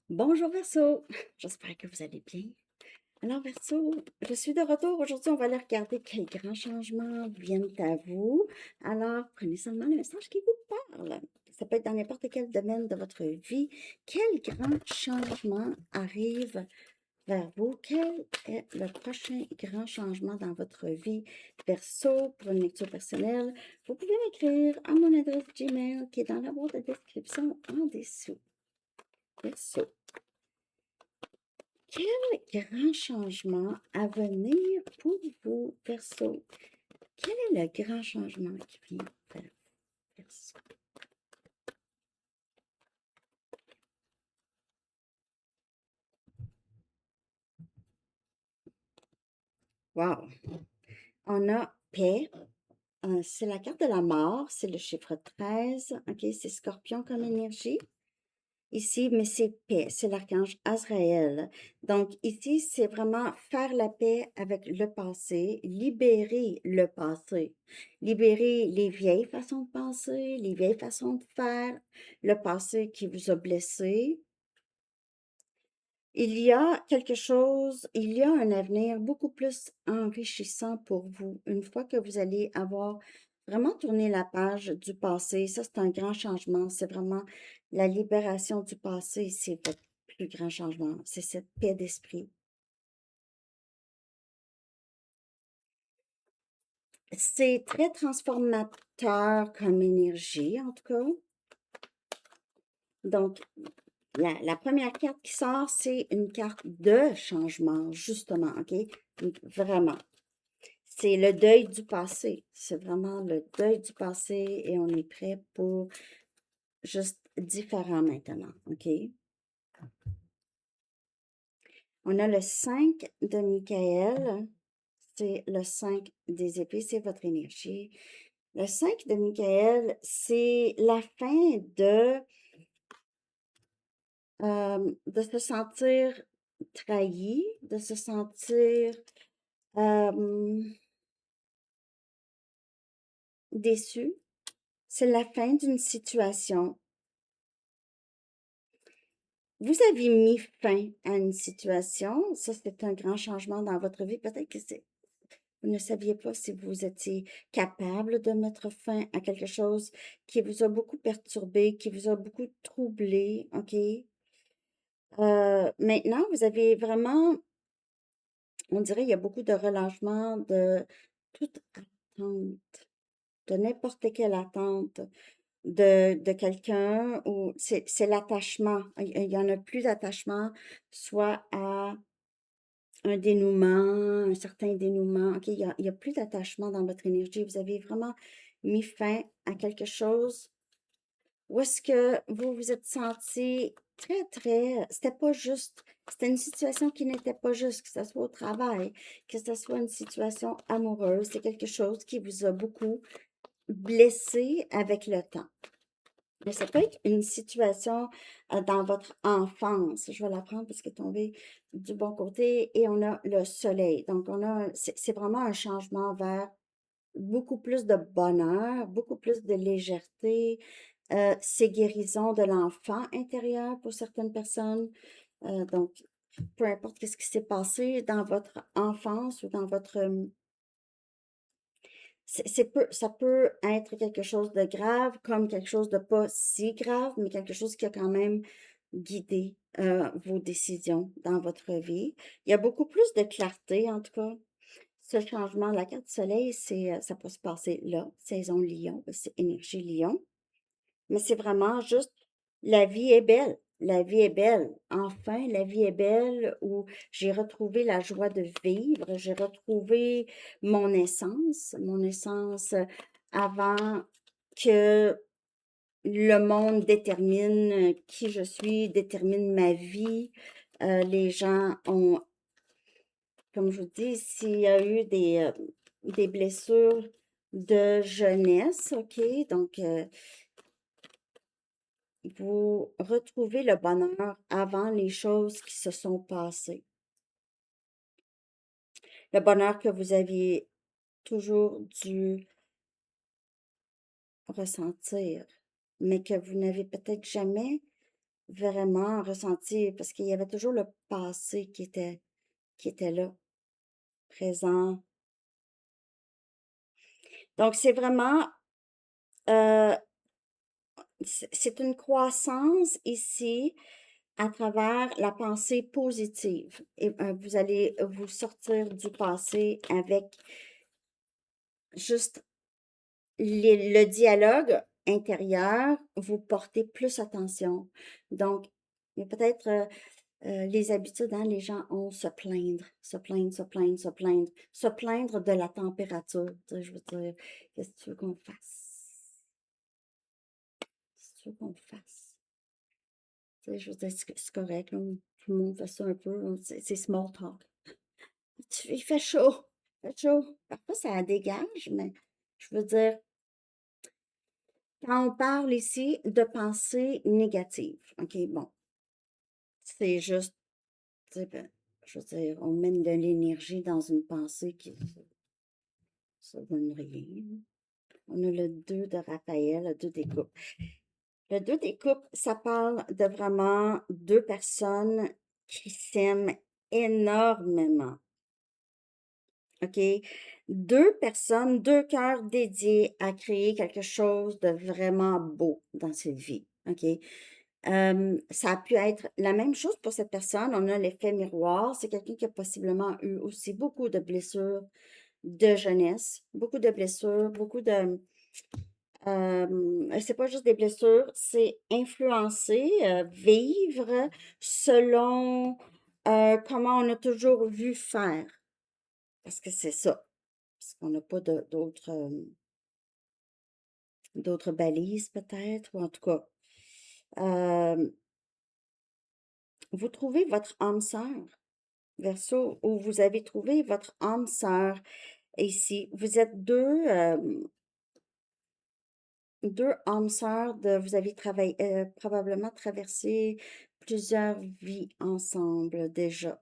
Bonjour Verseau, j'espère que vous allez bien. Alors Verseau, je suis de retour. Aujourd'hui, on va aller regarder quels grands changements viennent à vous. Alors, prenez seulement le message qui vous parle. Ça peut être dans n'importe quel domaine de votre vie. Quel grand changement arrive vers vous? Quel est le prochain grand changement dans votre vie? Verseau, pour une lecture personnelle, vous pouvez m'écrire à mon adresse Gmail qui est dans la boîte de description en dessous. Verseau. Quel grand changement à venir pour vous, Verseau? Quel est le grand changement qui vient vers vous, Verseau? Wow! On a paix. C'est la carte de la mort. C'est le chiffre 13. OK, c'est Scorpion comme énergie. Ici, mais c'est paix, c'est l'archange Azraël. Donc ici, c'est vraiment faire la paix avec le passé, libérer le passé, libérer les vieilles façons de penser, les vieilles façons de faire, le passé qui vous a blessé. Il y a quelque chose, il y a un avenir beaucoup plus enrichissant pour vous une fois que vous allez avoir vraiment tourné la page du passé. Ça, c'est un grand changement. C'est vraiment la libération du passé. C'est votre plus grand changement. C'est cette paix d'esprit. C'est très transformateur comme énergie, en tout cas. Donc, la première carte qui sort, c'est une carte de changement, justement, OK? Donc, vraiment. C'est le deuil du passé. C'est vraiment le deuil du passé et on est prêt pour juste différent maintenant, OK? On a le 5 de Michael. C'est le 5 des épées, c'est votre énergie. Le 5 de Michael, c'est la fin de se sentir trahi, de se sentir euh, déçu. C'est la fin d'une situation. Vous avez mis fin à une situation, ça c'est un grand changement dans votre vie. Peut-être que vous ne saviez pas si vous étiez capable de mettre fin à quelque chose qui vous a beaucoup perturbé, qui vous a beaucoup troublé, OK? Maintenant, vous avez vraiment, on dirait, il y a beaucoup de relâchement de toute attente, de n'importe quelle attente de quelqu'un ou c'est l'attachement. Il y en a plus d'attachement, soit à un dénouement, un certain dénouement. OK, il y a plus d'attachement dans votre énergie. Vous avez vraiment mis fin à quelque chose où est-ce que vous vous êtes senti c'était pas juste, c'était une situation qui n'était pas juste, que ce soit au travail, que ce soit une situation amoureuse, c'est quelque chose qui vous a beaucoup blessé avec le temps. Mais ça peut être une situation dans votre enfance. Je vais la prendre parce qu'elle est tombée du bon côté et on a le soleil. Donc, c'est vraiment un changement vers beaucoup plus de bonheur, beaucoup plus de légèreté. C'est guérison de l'enfant intérieur pour certaines personnes. Donc, peu importe ce qui s'est passé dans votre enfance ou dans votre ça peut être quelque chose de grave comme quelque chose de pas si grave, mais quelque chose qui a quand même guidé vos décisions dans votre vie. Il y a beaucoup plus de clarté, en tout cas. Ce changement, la carte du soleil, ça peut se passer là, saison Lion, c'est énergie Lion. Mais c'est vraiment juste, la vie est belle. La vie est belle. Enfin, la vie est belle où j'ai retrouvé la joie de vivre. J'ai retrouvé mon essence avant que le monde détermine qui je suis, détermine ma vie. Les gens ont, comme je vous dis, s'il y a eu des blessures de jeunesse, OK? Donc, vous retrouvez le bonheur avant les choses qui se sont passées. Le bonheur que vous aviez toujours dû ressentir, mais que vous n'avez peut-être jamais vraiment ressenti parce qu'il y avait toujours le passé qui était là, présent. Donc, c'est vraiment, euh, c'est une croissance ici à travers la pensée positive. Et vous allez vous sortir du passé avec juste le dialogue intérieur, vous portez plus attention. Donc, il y a peut-être les habitudes, hein, les gens ont se plaindre, se plaindre, se plaindre, se plaindre, se plaindre de la température. Tu sais, je veux dire, qu'est-ce que tu veux qu'on fasse? Qu'est-ce que tu veux qu'on fasse? Tu sais, je veux dire, c'est correct, là, tout le monde fait ça un peu, hein, c'est small talk. Il fait chaud, il fait chaud. Parfois, ça dégage, mais je veux dire, quand on parle ici de pensée négative, OK, bon, c'est juste, tu sais, ben, je veux dire, on mène de l'énergie dans une pensée qui, ça donne rien. On a le 2 de Raphaël, le 2 des coupes. Le 2 des coupes, ça parle de vraiment deux personnes qui s'aiment énormément. OK? Deux personnes, deux cœurs dédiés à créer quelque chose de vraiment beau dans cette vie. OK? Ça a pu être la même chose pour cette personne. On a l'effet miroir. C'est quelqu'un qui a possiblement eu aussi beaucoup de blessures de jeunesse, beaucoup de blessures, beaucoup de... c'est pas juste des blessures, c'est influencer, vivre selon comment on a toujours vu faire. Parce que c'est ça. Parce qu'on n'a pas d'autres balises peut-être, ou en tout cas. euh, vous trouvez votre âme sœur, Verseau, ou vous avez trouvé votre âme sœur ici. Vous êtes deux âmes sœurs, vous avez travaillé, probablement traversé plusieurs vies ensemble déjà.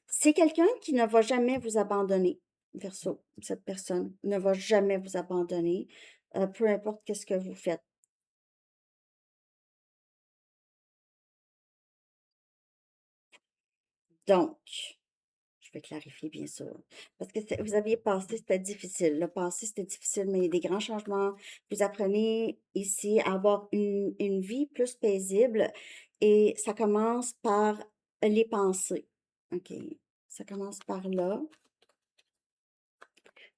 C'est quelqu'un qui ne va jamais vous abandonner, Verseau. Cette personne ne va jamais vous abandonner, peu importe qu'est-ce que vous faites. Donc, je vais clarifier, bien sûr. Parce que vous aviez passé, c'était difficile. Le passé, c'était difficile, mais il y a des grands changements. Vous apprenez ici à avoir une vie plus paisible et ça commence par les pensées. OK. Ça commence par là.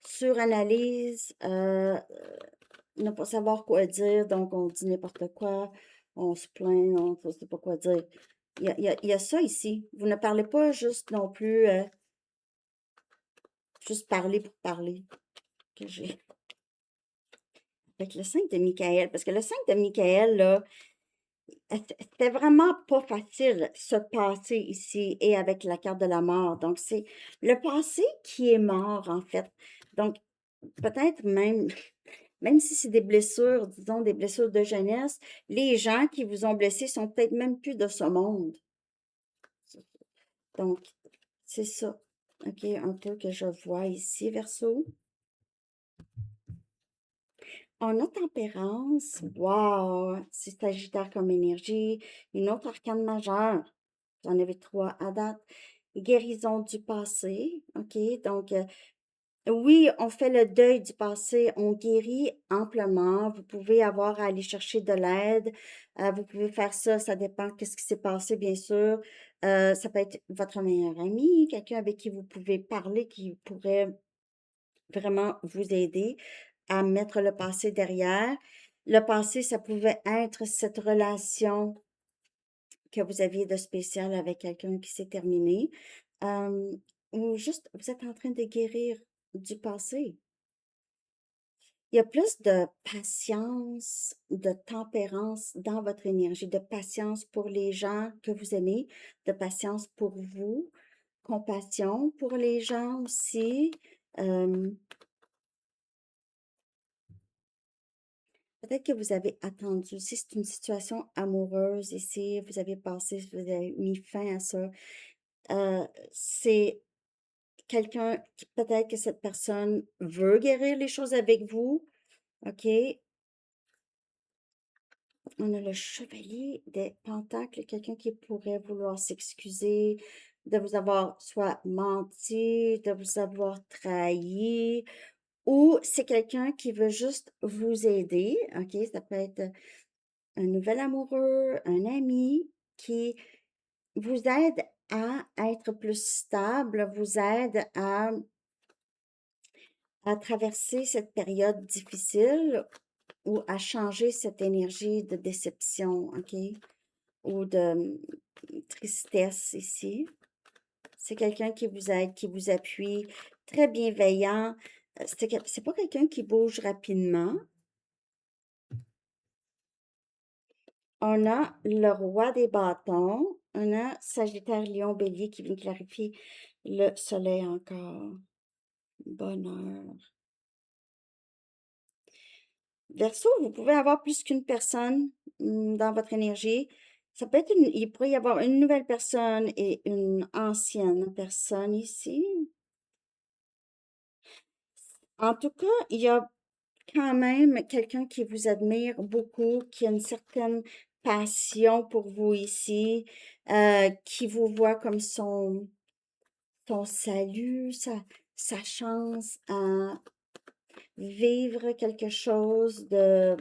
Suranalyse, ne pas savoir quoi dire, donc on dit n'importe quoi, on se plaint, on ne sait pas quoi dire. Il y a ça ici. Vous ne parlez pas juste non plus, juste parler pour parler. Que j'ai avec le 5 de Michael, parce que le 5 de Michael, là, c'était vraiment pas facile se passer ici et avec la carte de la mort. Donc, c'est le passé qui est mort, en fait. Donc, peut-être même si c'est des blessures, disons des blessures de jeunesse, les gens qui vous ont blessé sont peut-être même plus de ce monde. Donc, c'est ça. OK, un peu que je vois ici, Verseau. En a tempérance, wow, c'est Sagittaire comme énergie. Une autre arcane majeure, j'en avais trois à date. Guérison du passé, ok? Donc, oui, on fait le deuil du passé, on guérit amplement. Vous pouvez avoir à aller chercher de l'aide. Vous pouvez faire ça, ça dépend qu'est-ce qui s'est passé, bien sûr. Ça peut être votre meilleur ami, quelqu'un avec qui vous pouvez parler, qui pourrait vraiment vous aider à mettre le passé derrière. Le passé, ça pouvait être cette relation que vous aviez de spécial avec quelqu'un qui s'est terminé. Euh, ou juste, vous êtes en train de guérir du passé. Il y a plus de patience, de tempérance dans votre énergie, de patience pour les gens que vous aimez, de patience pour vous, compassion pour les gens aussi. Euh, Peut-être que vous avez attendu. Si c'est une situation amoureuse ici, vous avez passé, vous avez mis fin à ça. C'est quelqu'un qui, peut-être que cette personne veut guérir les choses avec vous. OK? On a le chevalier des pentacles, quelqu'un qui pourrait vouloir s'excuser de vous avoir soit menti, de vous avoir trahi, ou c'est quelqu'un qui veut juste vous aider, OK? Ça peut être un nouvel amoureux, un ami qui vous aide à être plus stable, vous aide à traverser cette période difficile ou à changer cette énergie de déception, OK? Ou de tristesse ici. C'est quelqu'un qui vous aide, qui vous appuie, très bienveillant. C'est pas quelqu'un qui bouge rapidement. On a le roi des bâtons. On a Sagittaire, Lion, Bélier qui vient clarifier le soleil encore. Bonheur. Verseau, vous pouvez avoir plus qu'une personne dans votre énergie. Ça peut être il pourrait y avoir une nouvelle personne et une ancienne personne ici. En tout cas, il y a quand même quelqu'un qui vous admire beaucoup, qui a une certaine passion pour vous ici, qui vous voit comme son salut, sa chance à vivre quelque chose de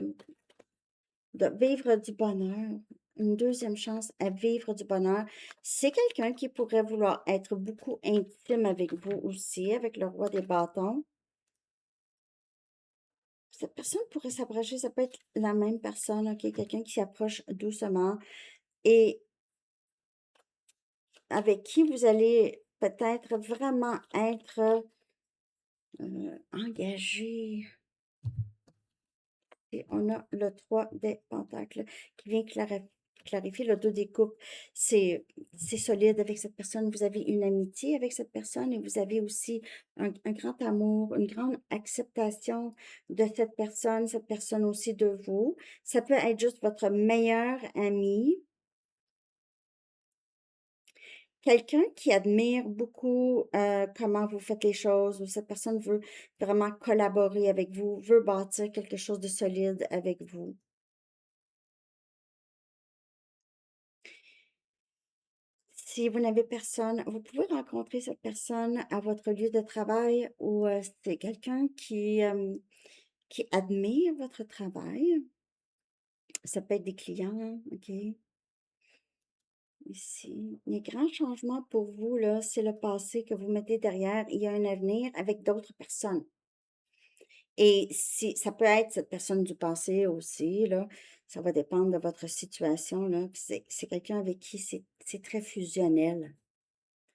vivre du bonheur, une deuxième chance à vivre du bonheur. C'est quelqu'un qui pourrait vouloir être beaucoup intime avec vous aussi, avec le roi des bâtons. Cette personne pourrait s'approcher, ça peut être la même personne, OK? Quelqu'un qui s'approche doucement et avec qui vous allez peut-être vraiment être engagé. Et on a le 3 des pentacles qui vient clarifier le dos des coupes. C'est solide avec cette personne. Vous avez une amitié avec cette personne et vous avez aussi un grand amour, une grande acceptation de cette personne aussi de vous. Ça peut être juste votre meilleur ami. Quelqu'un qui admire beaucoup comment vous faites les choses, ou cette personne veut vraiment collaborer avec vous, veut bâtir quelque chose de solide avec vous. Si vous n'avez personne, vous pouvez rencontrer cette personne à votre lieu de travail ou c'est quelqu'un qui admire votre travail. Ça peut être des clients, OK? Ici, les grands changements pour vous, là, c'est le passé que vous mettez derrière. Il y a un avenir avec d'autres personnes. Et si ça peut être cette personne du passé aussi, là, ça va dépendre de votre situation, là. Puis c'est quelqu'un avec qui c'est très fusionnel,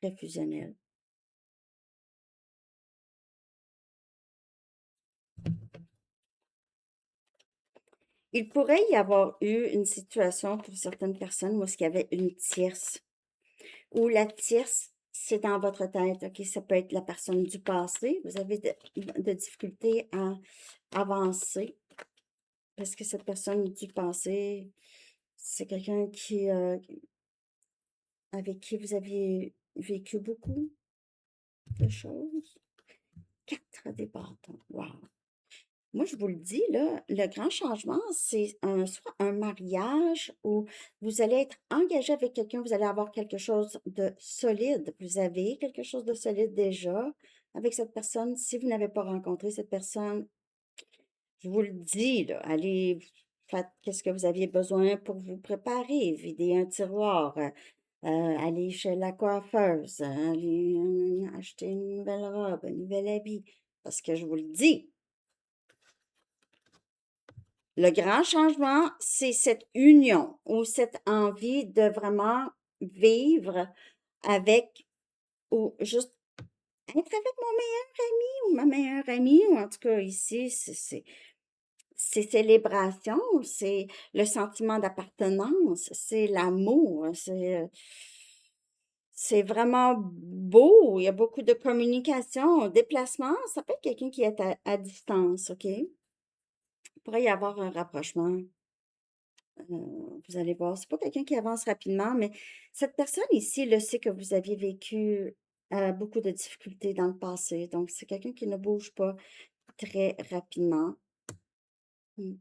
très fusionnel. Il pourrait y avoir eu une situation pour certaines personnes où est-ce qu'il y avait une tierce, où la tierce, c'est dans votre tête, OK? Ça peut être la personne du passé. Vous avez de difficultés à avancer parce que cette personne du passé, c'est quelqu'un avec qui vous aviez vécu beaucoup de choses. 4 des bâtons. Wow! Moi, je vous le dis, là, le grand changement, c'est soit un mariage où vous allez être engagé avec quelqu'un, vous allez avoir quelque chose de solide. Vous avez quelque chose de solide déjà avec cette personne. Si vous n'avez pas rencontré cette personne, je vous le dis, là, allez, faites qu'est-ce que vous aviez besoin pour vous préparer, vider un tiroir, aller chez la coiffeuse, aller acheter une nouvelle robe, un nouvel habit. Parce que je vous le dis, le grand changement, c'est cette union ou cette envie de vraiment vivre avec ou juste être avec mon meilleur ami ou ma meilleure amie, ou en tout cas ici, c'est célébration, c'est le sentiment d'appartenance, c'est l'amour, c'est vraiment beau. Il y a beaucoup de communication, déplacement. Ça peut être quelqu'un qui est à distance, OK? Il pourrait y avoir un rapprochement. Vous allez voir, c'est pas quelqu'un qui avance rapidement, mais cette personne ici le sait que vous aviez vécu beaucoup de difficultés dans le passé. Donc, c'est quelqu'un qui ne bouge pas très rapidement. Mm.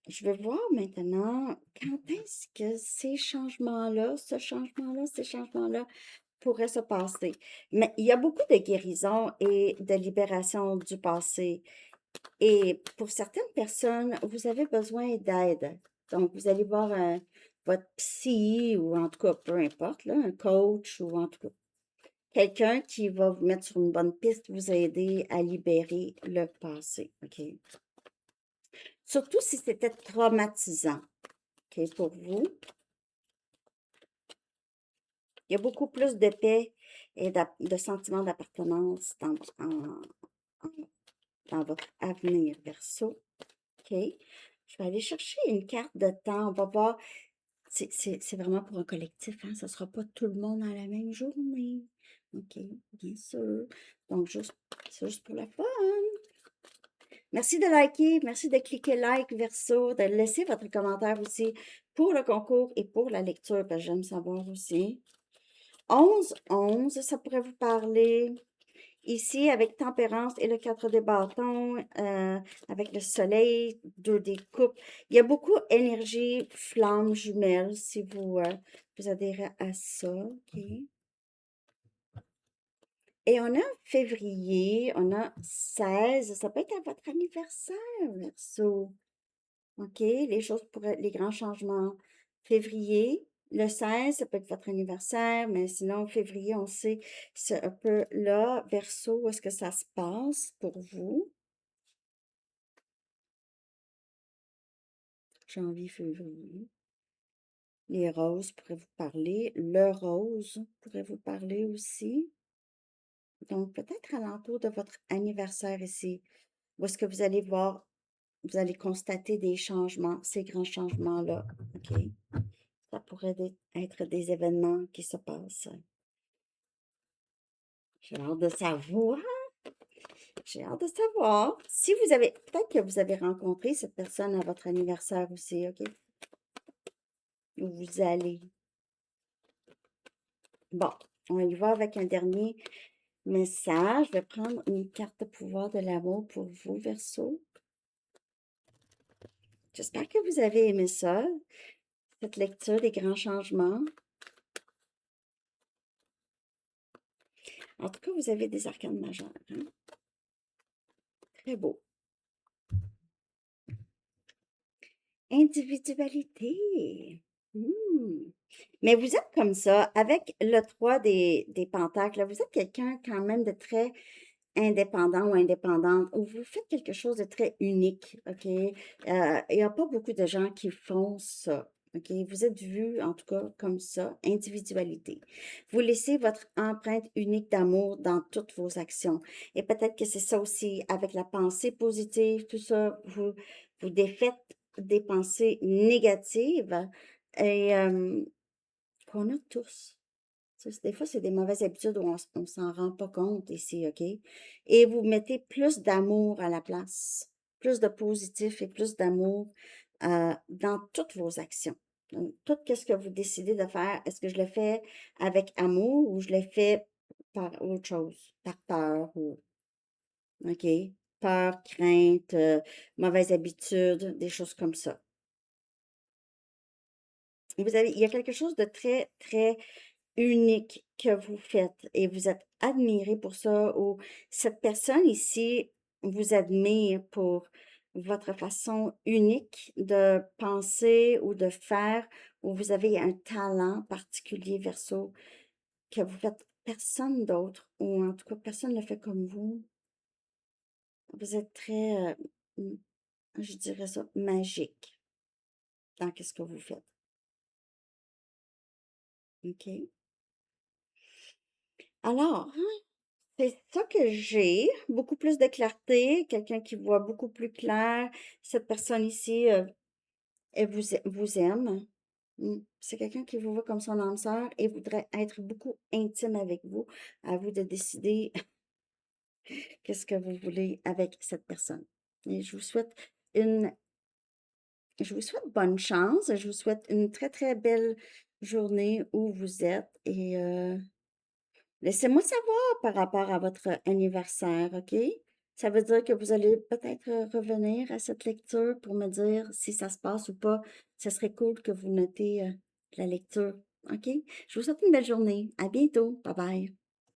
Je vais voir maintenant quand est-ce que ces changements-là, ce changement-là, ces changements-là pourraient se passer. Mais il y a beaucoup de guérison et de libération du passé. Et pour certaines personnes, vous avez besoin d'aide. Donc, vous allez voir votre psy ou en tout cas, peu importe, là, un coach ou en tout cas, quelqu'un qui va vous mettre sur une bonne piste, vous aider à libérer le passé. OK? Surtout si c'était traumatisant. OK, pour vous. Il y a beaucoup plus de paix et de sentiments d'appartenance dans votre avenir, Verseau. OK? Je vais aller chercher une carte de temps. On va voir. C'est vraiment pour un collectif, hein? Ça ne sera pas tout le monde dans la même journée. OK, bien sûr. Donc, c'est juste pour la fun. Merci de liker, merci de cliquer like, Verseau, de laisser votre commentaire aussi pour le concours et pour la lecture, parce que j'aime savoir aussi. 11, ça pourrait vous parler. Ici, avec Tempérance et le 4 des bâtons, avec le soleil, 2 des coupes. Il y a beaucoup d'énergie, flamme jumelle, si vous adhérez à ça. OK. Et on a février, on a 16, ça peut être à votre anniversaire, Verseau. OK, les grands changements. Février, le 16, ça peut être votre anniversaire, mais sinon, février, on sait, c'est un peu là, Verseau, où est-ce que ça se passe pour vous? Janvier, février. Les roses pourraient vous parler. Le rose pourrait vous parler aussi. Donc, peut-être à l'entour de votre anniversaire ici, où est-ce que vous allez voir, vous allez constater des changements, ces grands changements-là. OK? Ça pourrait être des événements qui se passent. J'ai hâte de savoir. J'ai hâte de savoir. Si vous avez, peut-être que vous avez rencontré cette personne à votre anniversaire aussi, OK? Où vous allez. Bon, on y va avec un dernier message. Je vais prendre une carte de pouvoir de l'amour pour vous, Verseau. J'espère que vous avez aimé ça, cette lecture des grands changements. En tout cas, vous avez des arcanes majeures, hein? Très beau. Individualité. Hmm. Mais vous êtes comme ça, avec le 3 des pentacles, là, vous êtes quelqu'un quand même de très indépendant ou indépendante, ou vous faites quelque chose de très unique, OK? Il n'y a pas beaucoup de gens qui font ça, OK? Vous êtes vu, en tout cas, comme ça, individualité. Vous laissez votre empreinte unique d'amour dans toutes vos actions. Et peut-être que c'est ça aussi, avec la pensée positive, tout ça, vous défaites des pensées négatives et qu'on a tous. Des fois, c'est des mauvaises habitudes où on ne s'en rend pas compte ici, OK? Et vous mettez plus d'amour à la place, plus de positif et plus d'amour dans toutes vos actions. Donc, tout ce que vous décidez de faire, est-ce que je le fais avec amour ou je le fais par autre chose, par peur ou, OK? Peur, crainte, mauvaise habitude, des choses comme ça. Il y a quelque chose de très, très unique que vous faites et vous êtes admiré pour ça ou cette personne ici vous admire pour votre façon unique de penser ou de faire ou vous avez un talent particulier verso que vous faites personne d'autre ou en tout cas personne ne le fait comme vous. Vous êtes très, je dirais ça, magique dans ce que vous faites. OK? Alors, c'est ça que j'ai, beaucoup plus de clarté, quelqu'un qui voit beaucoup plus clair. Cette personne ici, elle vous aime. C'est quelqu'un qui vous voit comme son âme sœur et voudrait être beaucoup intime avec vous. À vous de décider qu'est-ce que vous voulez avec cette personne. Et une, je vous souhaite bonne chance. Je vous souhaite une très, très belle journée où vous êtes et laissez-moi savoir par rapport à votre anniversaire, OK? Ça veut dire que vous allez peut-être, revenir à cette lecture pour me dire si ça se passe ou pas. Ce serait cool que vous notez, la lecture. OK? Je vous souhaite une belle journée. À bientôt. Bye bye.